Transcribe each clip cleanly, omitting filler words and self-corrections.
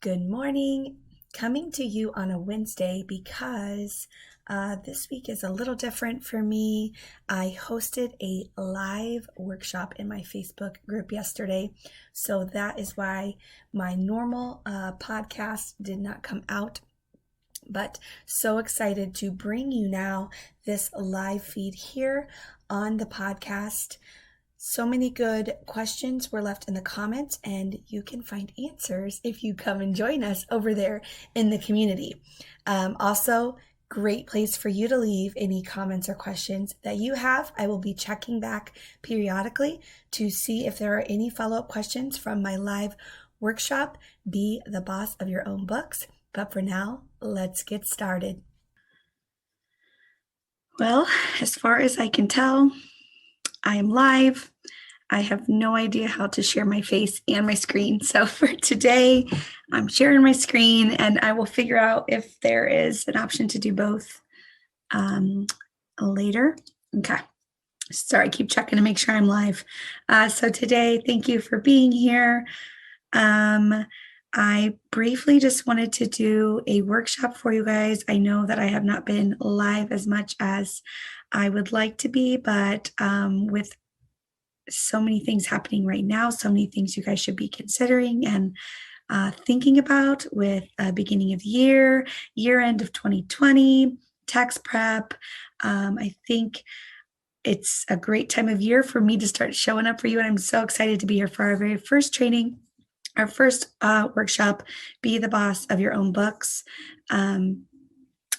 Good morning. Coming to you on a Wednesday because this week is a little different for me. I hosted a live workshop in my Facebook group yesterday, so that is why my normal podcast did not come out. But so excited to bring you now this live feed here on the podcast. So many good questions were left in the comments, and you can find answers if you come and join us over there in the community. Also, great place for you to leave any comments or questions that you have. I will be checking back periodically to see if there are any follow-up questions from my live workshop, Be the Boss of Your Own Books. But for now, let's get started. Well, as far as I can tell, I am live. I have no idea how to share my face and my screen. So for today, I'm sharing my screen and I will figure out if there is an option to do both later. Okay. Sorry, I keep checking to make sure I'm live. So today, thank you for being here. I briefly just wanted to do a workshop for you guys. I know that I have not been live as much as I would like to be, but with so many things happening right now, so many things you guys should be considering and thinking about with beginning of the year end of 2020, tax prep. I think it's a great time of year for me to start showing up for you, and I'm so excited to be here for our very first training, our first workshop, Be the Boss of Your Own Books.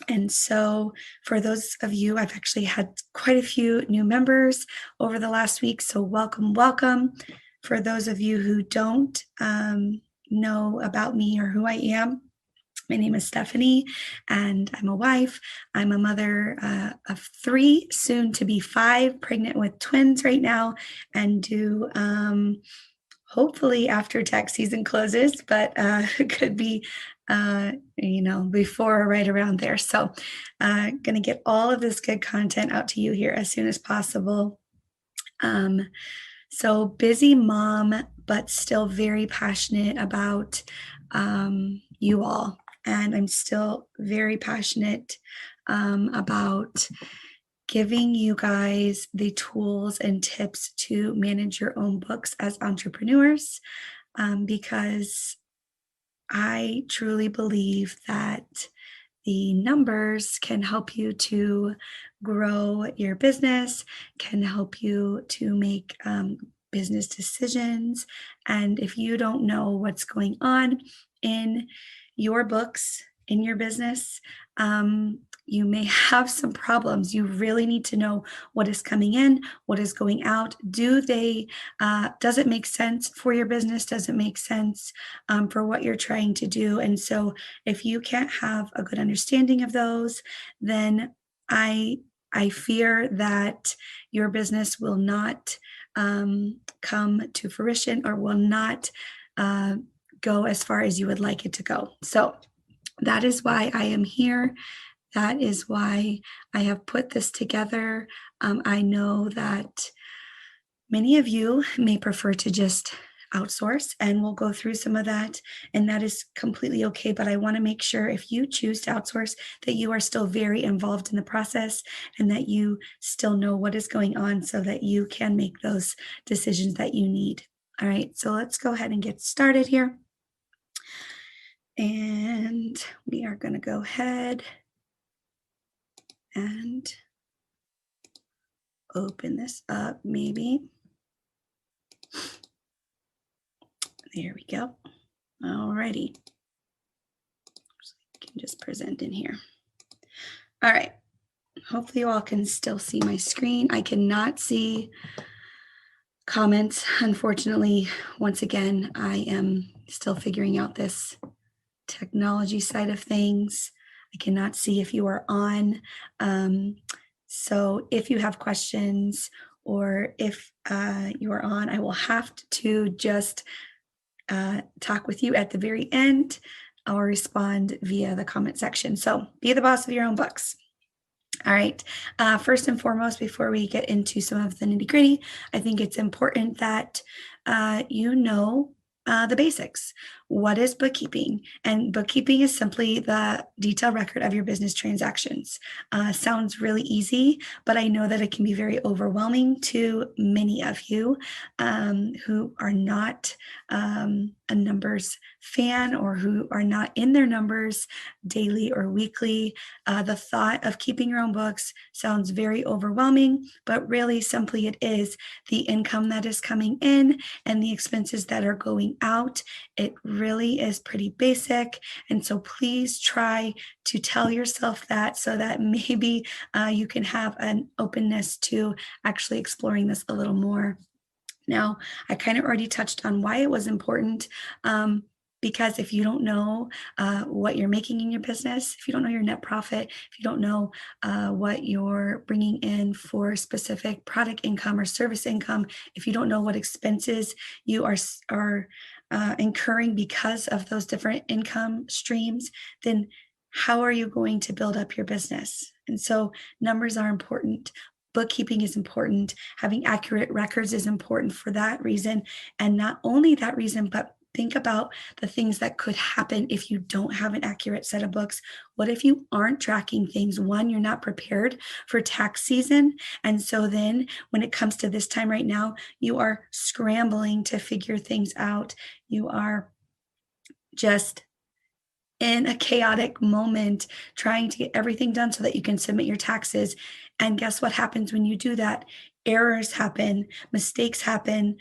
And so for those of you, I've actually had quite a few new members over the last week. So welcome, welcome. For those of you who don't know about me or who I am, my name is Stephanie and I'm a wife. I'm a mother of 3, soon to be 5, pregnant with twins right now, and do hopefully after tax season closes, but it could be before or right around there. So going to get all of this good content out to you here as soon as possible. So busy mom, but still very passionate about you all. And I'm still very passionate about giving you guys the tools and tips to manage your own books as entrepreneurs, because I truly believe that the numbers can help you to grow your business, can help you to make business decisions. And if you don't know what's going on in your books, in your business, you may have some problems. You really need to know what is coming in, what is going out. Does it make sense for your business? Does it make sense for what you're trying to do? And so if you can't have a good understanding of those, then I fear that your business will not come to fruition or will not go as far as you would like it to go. So that is why I am here. That is why I have put this together. I know that many of you may prefer to just outsource, and we'll go through some of that, and that is completely okay. But I want to make sure if you choose to outsource that you are still very involved in the process and that you still know what is going on so that you can make those decisions that you need. All right, so let's go ahead and get started here. And we are going to go ahead and open this up, maybe. There we go. Alrighty. So I can just present in here. All right. Hopefully you all can still see my screen. I cannot see comments. Unfortunately, once again, I am still figuring out this technology side of things. I cannot see if you are on. So if you have questions or if you are on, I will have to just talk with you at the very end or respond via the comment section. So be the boss of your own books. All right. First and foremost, before we get into some of the nitty gritty, I think it's important that you know the basics. what is bookkeeping? And bookkeeping is simply the detailed record of your business transactions. Sounds really easy, but I know that it can be very overwhelming to many of you who are not a numbers fan or who are not in their numbers daily or weekly. The thought of keeping your own books sounds very overwhelming, but really simply it is the income that is coming in and the expenses that are going out. It really is pretty basic. And so please try to tell yourself that so that maybe you can have an openness to actually exploring this a little more. Now, I kind of already touched on why it was important. Because if you don't know what you're making in your business, if you don't know your net profit, if you don't know what you're bringing in for specific product income or service income, if you don't know what expenses you are incurring because of those different income streams, then how are you going to build up your business? And so numbers are important. Bookkeeping is important. Having accurate records is important for that reason. And not only that reason, but think about the things that could happen if you don't have an accurate set of books. What if you aren't tracking things? One, you're not prepared for tax season. And so then when it comes to this time right now, you are scrambling to figure things out. You are just in a chaotic moment trying to get everything done so that you can submit your taxes. And guess what happens when you do that? Errors happen, mistakes happen.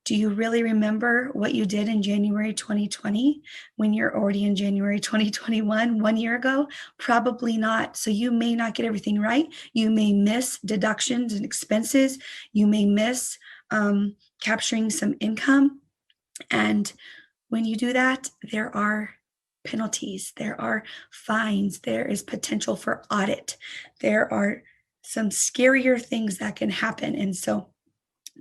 Do you really remember what you did in January 2020 when you're already in January 2021, 1 year ago? Probably not. So you may not get everything right. You may miss deductions and expenses. You may miss capturing some income. And when you do that, there are penalties, there are fines, there is potential for audit, there are some scarier things that can happen. And so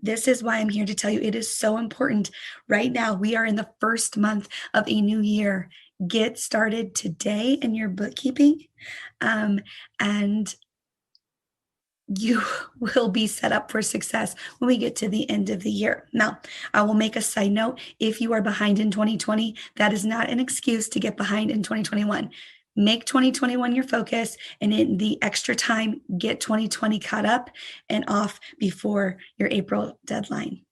this is why I'm here to tell you it is so important. Right now, we are in the first month of a new year. Get started today in your bookkeeping, and you will be set up for success when we get to the end of the year. Now, I will make a side note. If you are behind in 2020, that is not an excuse to get behind in 2021. Make 2021 your focus, and in the extra time, get 2020 caught up and off before your April deadline.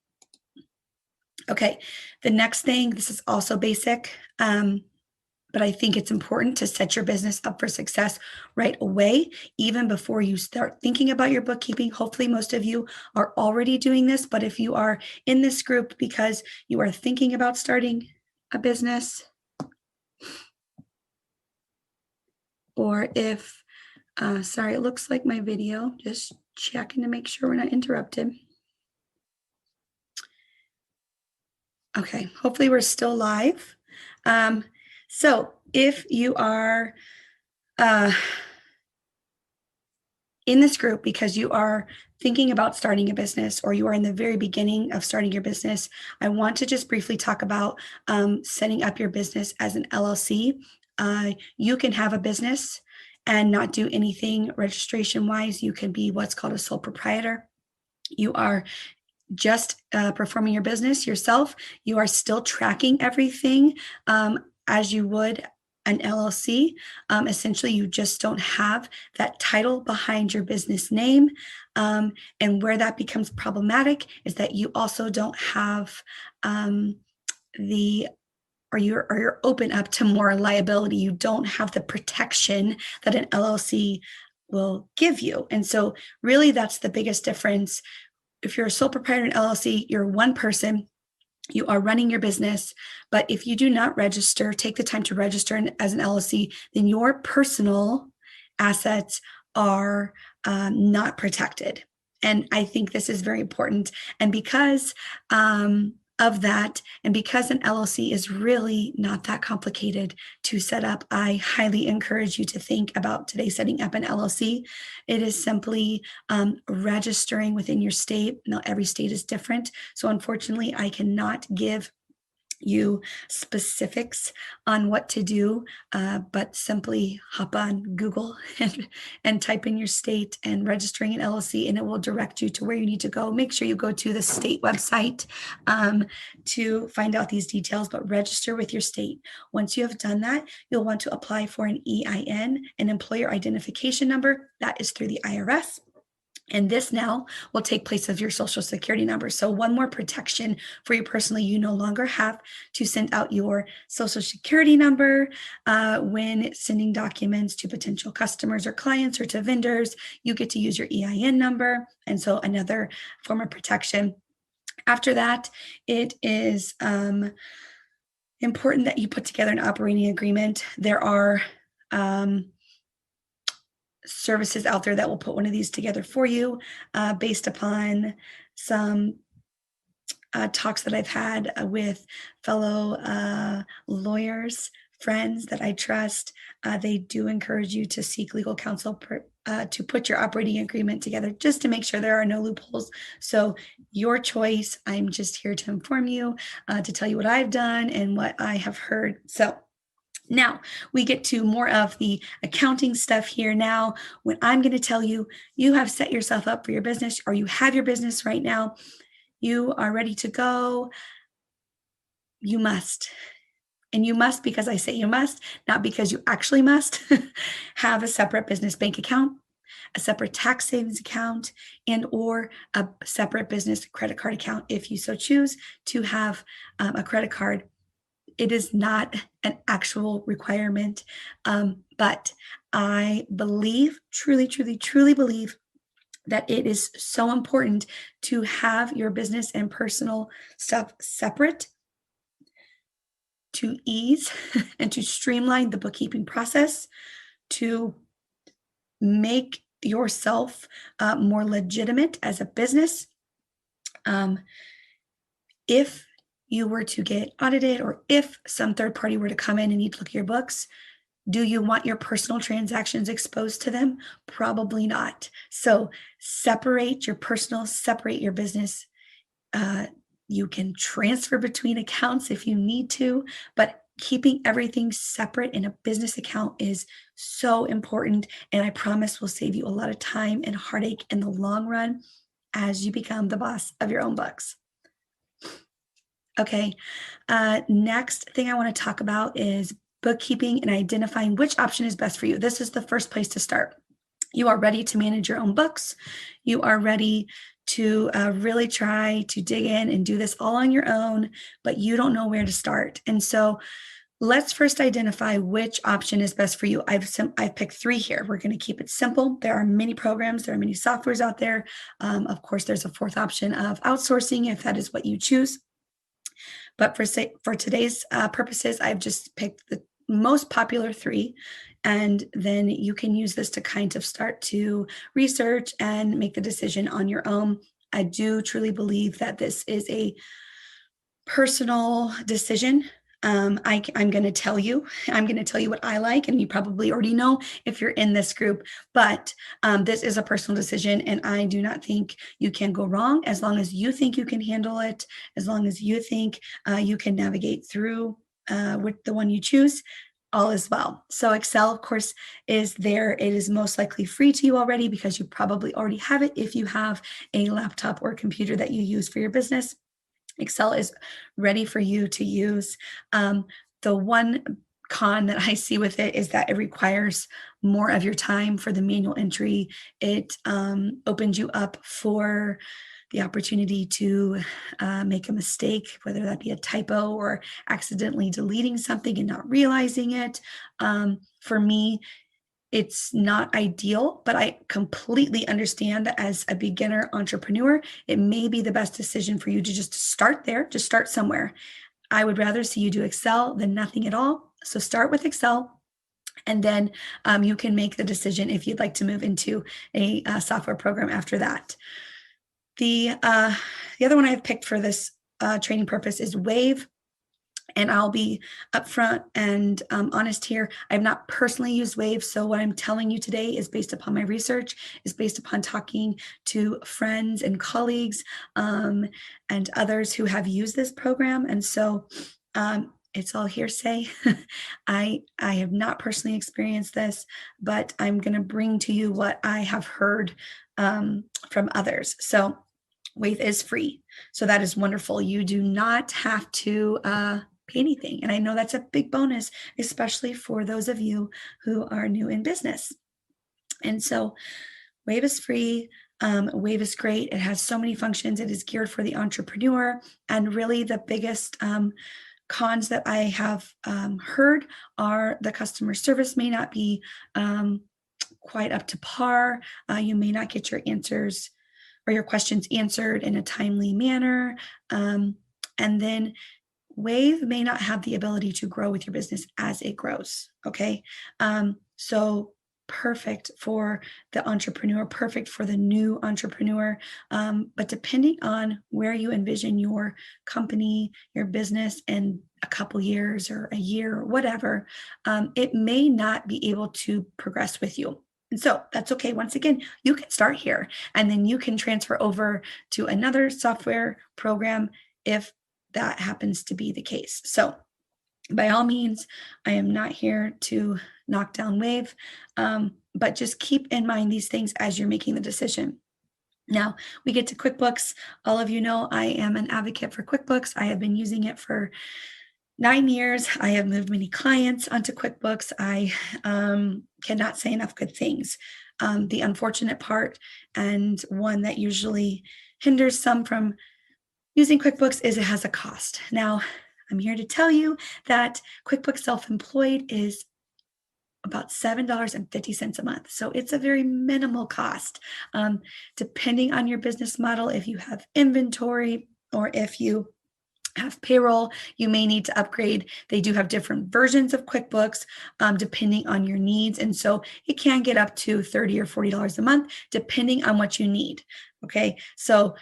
Okay, the next thing, this is also basic, but I think it's important to set your business up for success right away, even before you start thinking about your bookkeeping. Hopefully, most of you are already doing this, but if you are in this group because you are thinking about starting a business, or if, sorry, it looks like my video, just checking to make sure we're not interrupted. Okay, hopefully we're still live. So if you are in this group because you are thinking about starting a business or you are in the very beginning of starting your business, I want to just briefly talk about setting up your business as an LLC. You can have a business and not do anything registration-wise. You can be what's called a sole proprietor. You are just performing your business yourself. You are still tracking everything as you would an LLC. Essentially, you just don't have that title behind your business name. And where that becomes problematic is that you also don't have you're open up to more liability. You don't have the protection that an LLC will give you. And so really that's the biggest difference. If you're a sole proprietor in LLC, you're one person, you are running your business. But if you do not register, take the time to register as an LLC, then your personal assets are not protected. And I think this is very important. And because of that, and because an LLC is really not that complicated to set up, I highly encourage you to think about today setting up an LLC. It is simply registering within your state. Now, every state is different. So unfortunately, I cannot give you specifics on what to do, but simply hop on Google and type in your state and registering an LLC, and it will direct you to where you need to go. Make sure you go to the state website to find out these details, but register with your state. Once you have done that, you'll want to apply for an EIN, an employer identification number. That is through the IRS. And this now will take place of your social security number. So one more protection for you personally. You no longer have to send out your social security number when sending documents to potential customers or clients or to vendors. You get to use your EIN number. And so another form of protection. After that, it is important that you put together an operating agreement. There are services out there that will put one of these together for you based upon some talks that I've had with fellow lawyers, friends that I trust. They do encourage you to seek legal counsel to put your operating agreement together just to make sure there are no loopholes. So your choice. I'm just here to inform you, to tell you what I've done and what I have heard. So now we get to more of the accounting stuff here. Now, when I'm going to tell you, you have set yourself up for your business, or you have your business right now, you are ready to go, you must. And you must, because I say you must, not because you actually must, have a separate business bank account, a separate tax savings account, and or a separate business credit card account if you so choose to have a credit card. It is not an actual requirement, but I believe, truly, truly, truly believe that it is so important to have your business and personal stuff separate to ease and to streamline the bookkeeping process, to make yourself more legitimate as a business. If you were to get audited, or if some third party were to come in and need to look at your books, do you want your personal transactions exposed to them? Probably not. So separate your personal, separate your business. You can transfer between accounts if you need to, but keeping everything separate in a business account is so important. And I promise will save you a lot of time and heartache in the long run as you become the boss of your own books. Okay, next thing I want to talk about is bookkeeping and identifying which option is best for you. This is the first place to start. You are ready to manage your own books. You are ready to really try to dig in and do this all on your own, but you don't know where to start. And so let's first identify which option is best for you. I've picked 3 here. We're going to keep it simple. There are many programs. There are many softwares out there. Of course, there's a 4th option of outsourcing if that is what you choose. But for today's purposes, I've just picked the most popular 3, and then you can use this to kind of start to research and make the decision on your own. I do truly believe that this is a personal decision. I'm going to tell you what I like, and you probably already know if you're in this group, but this is a personal decision, and I do not think you can go wrong as long as you think you can handle it, as long as you think you can navigate through with the one you choose. All is well. So Excel, of course, is there. It is most likely free to you already because you probably already have it if you have a laptop or computer that you use for your business. Excel is ready for you to use. The one con that I see with it is that it requires more of your time for the manual entry. It opens you up for the opportunity to make a mistake, whether that be a typo or accidentally deleting something and not realizing it. For me, it's not ideal, but I completely understand that as a beginner entrepreneur, it may be the best decision for you to just start there, just start somewhere. I would rather see you do Excel than nothing at all. So start with Excel, and then you can make the decision if you'd like to move into a software program after that. The other one I've picked for this training purpose is Wave. And I'll be upfront and honest here. I've not personally used Wave, so what I'm telling you today is based upon my research, is based upon talking to friends and colleagues and others who have used this program. And so It's all hearsay. I have not personally experienced this, but I'm going to bring to you what I have heard from others. So Wave is free. So that is wonderful. You do not have to pay anything. And I know that's a big bonus, especially for those of you who are new in business. And so Wave is free. Wave is great. It has so many functions. It is geared for the entrepreneur. And really, the biggest cons that I have heard are the customer service may not be quite up to par. You may not get your answers or your questions answered in a timely manner. And then Wave may not have the ability to grow with your business as it grows. Okay. So perfect for the entrepreneur, perfect for the new entrepreneur. But depending on where you envision your company, your business in a couple years or a year or whatever, it may not be able to progress with you. And so that's okay. Once again, you can start here and then you can transfer over to another software program if that happens to be the case. So by all means, I am not here to knock down Wave, but just keep in mind these things as you're making the decision. Now we get to QuickBooks. All of you know I am an advocate for QuickBooks. I have been using it for 9 years. I have moved many clients onto QuickBooks. I cannot say enough good things. The unfortunate part, and one that usually hinders some from using QuickBooks, is it has a cost. Now, I'm here to tell you that QuickBooks Self-Employed is about $7.50 a month. So it's a very minimal cost. Depending on your business model, if you have inventory or if you have payroll, you may need to upgrade. They do have different versions of QuickBooks depending on your needs. And so it can get up to $30 or $40 a month, depending on what you need. Okay. So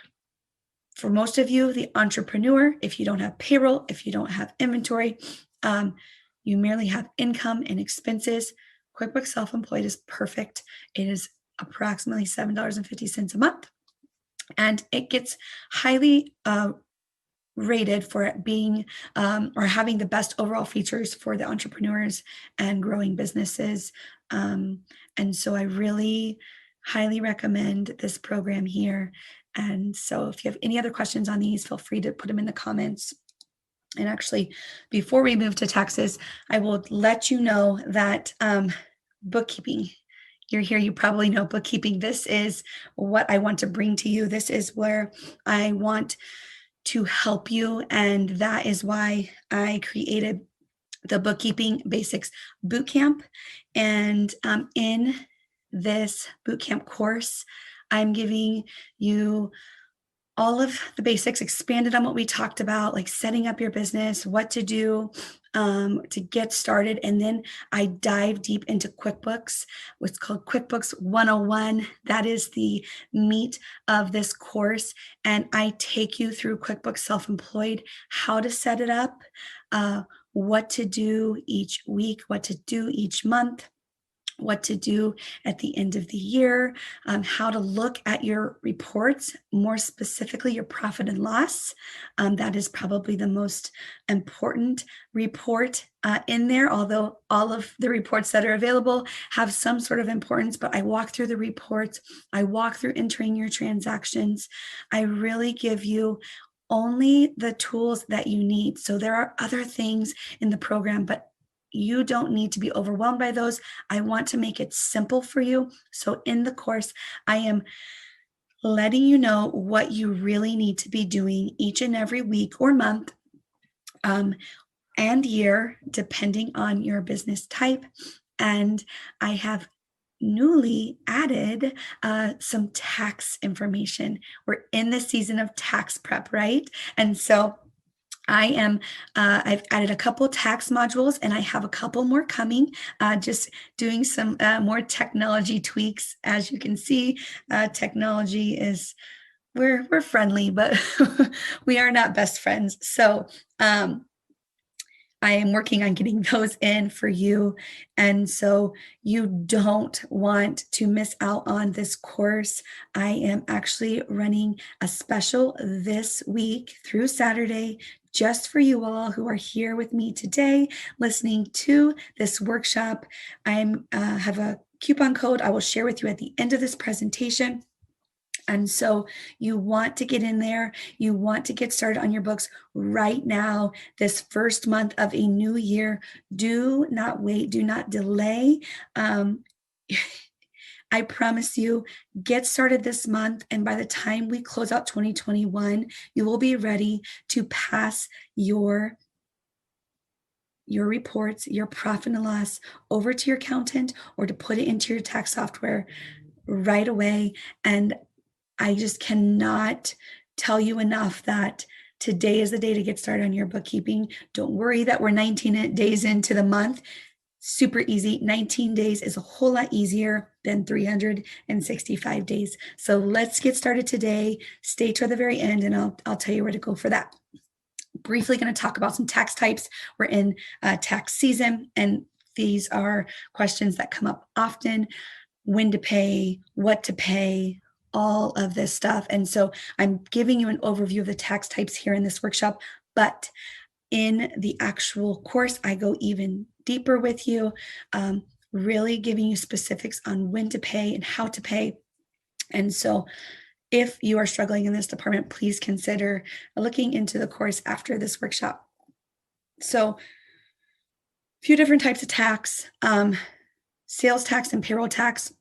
for most of you, the entrepreneur, if you don't have payroll, if you don't have inventory, you merely have income and expenses, QuickBooks Self-Employed is perfect. It is approximately $7.50 a month. And it gets highly rated for it being or having the best overall features for the entrepreneurs and growing businesses. And so I really highly recommend this program here. And so if you have any other questions on these, feel free to put them in the comments. And actually, before we move to taxes, I will let you know that bookkeeping, you're here, you probably know bookkeeping. This is what I want to bring to you. This is where I want to help you. And that is why I created the Bookkeeping Basics Bootcamp. And in this bootcamp course, I'm giving you all of the basics expanded on what we talked about, like setting up your business, what to do to get started. And then I dive deep into QuickBooks, what's called QuickBooks 101. That is the meat of this course. And I take you through QuickBooks Self-Employed, how to set it up, what to do each week, what to do each month, what to do at the end of the year, how to look at your reports, more specifically your profit and loss. That is probably the most important report in there, although all of the reports that are available have some sort of importance, but I walk through the reports. I walk through entering your transactions. I really give you only the tools that you need. So there are other things in the program, but you don't need to be overwhelmed by those. I want to make it simple for you. So in the course, I am letting you know what you really need to be doing each and every week or month and year, depending on your business type. And I have newly added some tax information. We're in the season of tax prep, right? And so I've added a couple tax modules and I have a couple more coming, just doing some more technology tweaks. As you can see, technology is, we're friendly, but we are not best friends. So I am working on getting those in for you. And so you don't want to miss out on this course. I am actually running a special this week through Saturday, just for you all who are here with me today, listening to this workshop. I have a coupon code I will share with you at the end of this presentation. And so you want to get in there. You want to get started on your books right now, this first month of a new year. Do not wait. Do not delay. I promise you, get started this month. And by the time we close out 2021, you will be ready to pass your reports, your profit and loss over to your accountant or to put it into your tax software right away. And I just cannot tell you enough that today is the day to get started on your bookkeeping. Don't worry that we're 19 days into the month. Super easy. 19 days is a whole lot easier than 365 days. So let's get started today. Stay to the very end and I'll tell you where to go for that. Briefly going to talk about some tax types. We're in tax season and these are questions that come up often. When to pay, what to pay, all of this stuff. And so I'm giving you an overview of the tax types here in this workshop, but in the actual course, I go even deeper with you, really giving you specifics on when to pay and how to pay. And so if you are struggling in this department, please consider looking into the course after this workshop. So a few different types of tax, sales tax and payroll tax.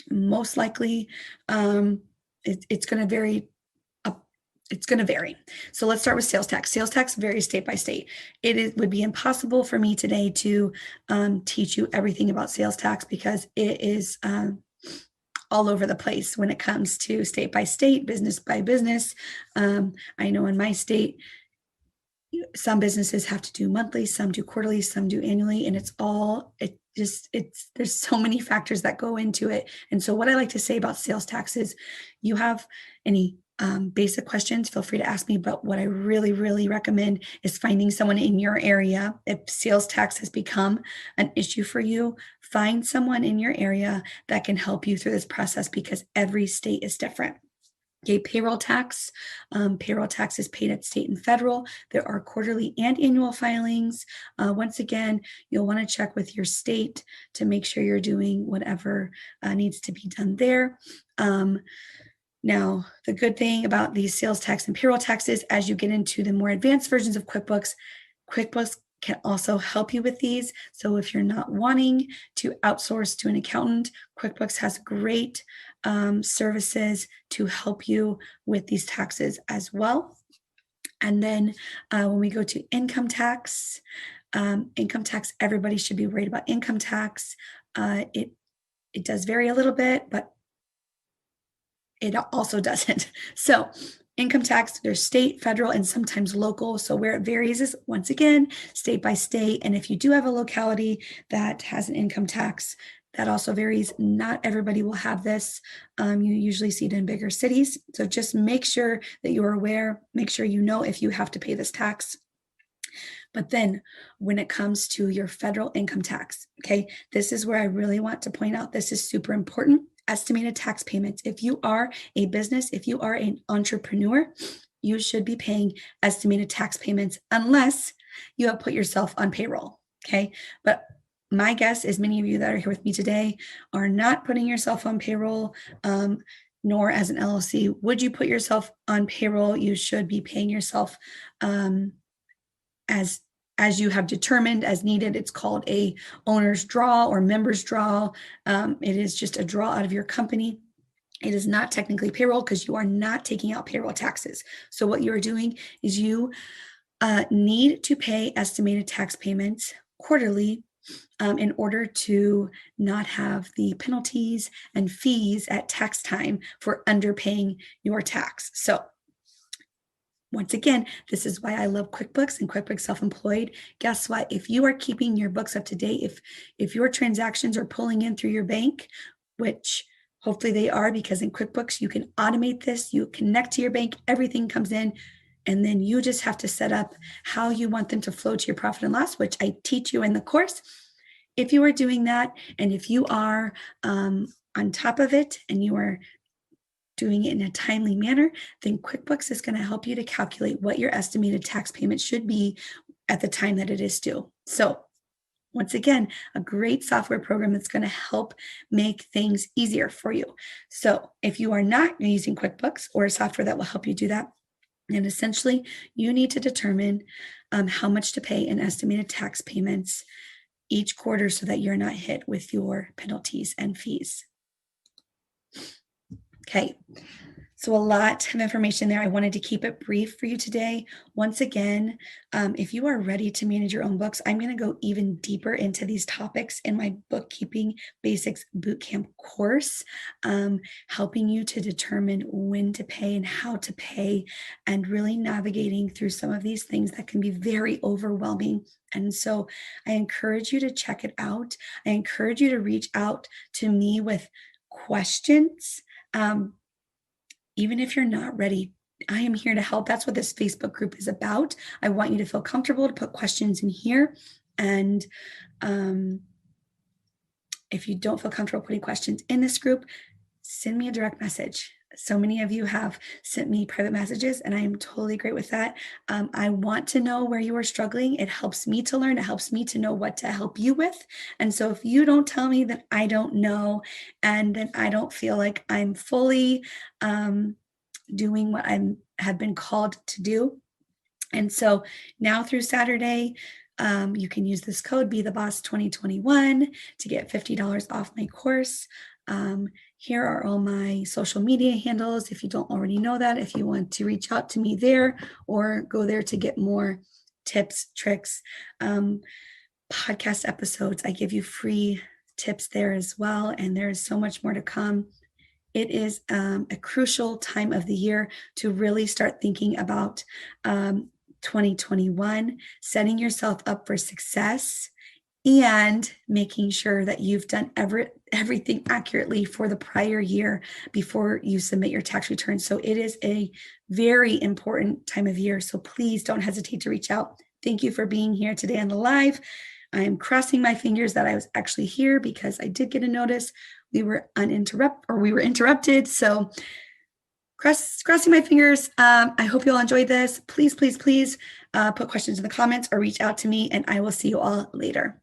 Most likely, it's going to vary. It's going to vary. So let's start with sales tax. Sales tax varies state by state. Would be impossible for me today to teach you everything about sales tax because it is all over the place when it comes to state by state, business by business. I know in my state, some businesses have to do monthly, some do quarterly, some do annually, and there's so many factors that go into it. And so what I like to say about sales tax is you have any basic questions, feel free to ask me. But what I really, really recommend is finding someone in your area. If sales tax has become an issue for you, find someone in your area that can help you through this process because every state is different. Okay, payroll tax. Payroll tax is paid at state and federal. There are quarterly and annual filings. Once again, you'll want to check with your state to make sure you're doing whatever needs to be done there. Now, the good thing about these sales tax and payroll taxes, as you get into the more advanced versions of QuickBooks, QuickBooks can also help you with these. So if you're not wanting to outsource to an accountant, QuickBooks has great services to help you with these taxes as well. And then when we go to income tax, everybody should be worried about income tax. It does vary a little bit, but it also doesn't. So income tax, there's state, federal, and sometimes local. So where it varies is, once again, state by state. And if you do have a locality that has an income tax, that also varies. Not everybody will have this. You usually see it in bigger cities. So just make sure that you're aware, make sure you know if you have to pay this tax. But then when it comes to your federal income tax, okay, this is where I really want to point out, this is super important. Estimated tax payments. If you are a business, if you are an entrepreneur, you should be paying estimated tax payments unless you have put yourself on payroll, okay? But my guess is many of you that are here with me today are not putting yourself on payroll, nor as an LLC. Would you put yourself on payroll? You should be paying yourself as you have determined as needed. It's called a owner's draw or member's draw. It is just a draw out of your company. It is not technically payroll because you are not taking out payroll taxes. So what you're doing is you need to pay estimated tax payments quarterly in order to not have the penalties and fees at tax time for underpaying your tax. So once again, this is why I love QuickBooks and QuickBooks Self-Employed. Guess what? If you are keeping your books up to date, if your transactions are pulling in through your bank, which hopefully they are, because in QuickBooks, you can automate this, you connect to your bank, everything comes in, and then you just have to set up how you want them to flow to your profit and loss, which I teach you in the course. If you are doing that, and if you are on top of it, and you are doing it in a timely manner, then QuickBooks is going to help you to calculate what your estimated tax payment should be at the time that it is due. So once again, a great software program that's going to help make things easier for you. So if you are not using QuickBooks or a software that will help you do that, then essentially you need to determine how much to pay in estimated tax payments each quarter so that you're not hit with your penalties and fees. Okay. So a lot of information there. I wanted to keep it brief for you today. Once again, if you are ready to manage your own books, I'm going to go even deeper into these topics in my Bookkeeping Basics Bootcamp course, helping you to determine when to pay and how to pay, and really navigating through some of these things that can be very overwhelming. And so I encourage you to check it out. I encourage you to reach out to me with questions. Even if you're not ready, I am here to help. That's what this Facebook group is about. I want you to feel comfortable to put questions in here. And if you don't feel comfortable putting questions in this group, send me a direct message. So many of you have sent me private messages, and I am totally great with that. I want to know where you are struggling. It helps me to learn. It helps me to know what to help you with. And so if you don't tell me, then I don't know, and then I don't feel like I'm fully doing what I have been called to do. And so now through Saturday, you can use this code BeTheBoss2021 to get $50 off my course. Here are all my social media handles. If you don't already know that, if you want to reach out to me there or go there to get more tips, tricks, podcast episodes, I give you free tips there as well. And there is so much more to come. It is a crucial time of the year to really start thinking about 2021, setting yourself up for success, and making sure that you've done everything accurately for the prior year before you submit your tax return. So it is a very important time of year. So please don't hesitate to reach out. Thank you for being here today on the live. I am crossing my fingers that I was actually here because I did get a notice we were interrupted. So crossing my fingers. I hope you all enjoyed this. Please, please, please put questions in the comments or reach out to me, and I will see you all later.